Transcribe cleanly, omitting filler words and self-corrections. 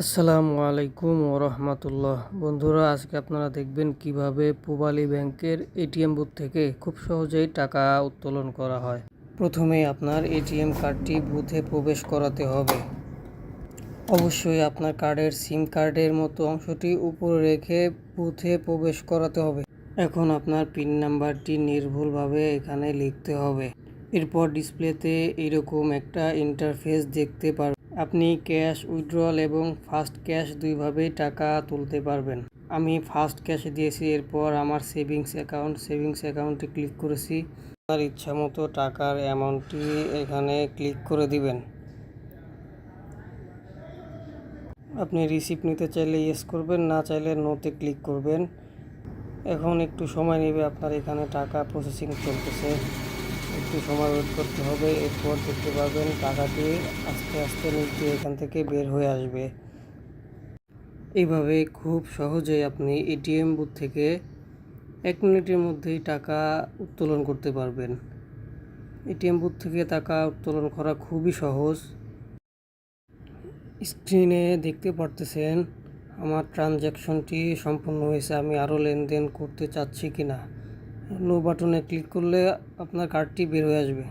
আসসালামু আলাইকুম ওরহমাতুল্লাহ। বন্ধুরা, আজকে আপনারা দেখবেন কিভাবে পূবালী ব্যাংকের এটিএম বুথ থেকে খুব সহজেই টাকা উত্তোলন করা হয়। প্রথমে আপনার এটিএম কার্ডটি বুথে প্রবেশ করাতে হবে। অবশ্যই আপনার কার্ডের সিম কার্ডের মতো অংশটি উপরে রেখে বুথে প্রবেশ করাতে হবে। এখন আপনার পিন নাম্বারটি নির্ভুলভাবে এখানে লিখতে হবে। এরপর ডিসপ্লেতে এরকম একটা ইন্টারফেস দেখতে পারবেন। আপনি ক্যাশ উইথড্রল এবং ফাস্ট ক্যাশ দুইভাবেই টাকা তুলতে পারবেন। আমি ফাস্ট ক্যাশে দিয়েছি। এরপর আমার সেভিংস অ্যাকাউন্টে ক্লিক করেছি। আপনার ইচ্ছা মতো টাকার অ্যামাউন্টটি এখানে ক্লিক করে দিবেন। আপনি রিসিপ্ট নিতে চাইলে ইয়েস করবেন, না চাইলে নোতে ক্লিক করবেন। এখন একটু সময় নেবে, আপনার এখানে টাকা প্রসেসিং চলতেছে, একটু সময় ওয়েট করতে হবে। এরপর দেখতে পাবেন টাকাটি আস্তে আস্তে নিচে এখান থেকে বের হয়ে আসবে। এইভাবে খুব সহজেই আপনি এটিএম বুথ থেকে 1 মিনিটের মধ্যেই টাকা উত্তোলন করতে পারবেন। এটিএম বুথ থেকে টাকা উত্তোলন করা খুবই সহজ। স্ক্রিনে দেখতে পারতেছেন আমার ট্রানজ্যাকশনটি সম্পূর্ণ হয়েছে। আমি আরও লেনদেন করতে চাচ্ছি কিনা, নো বাটনে ক্লিক করলে আপনার কার্ডটি বের হয়ে আসবে।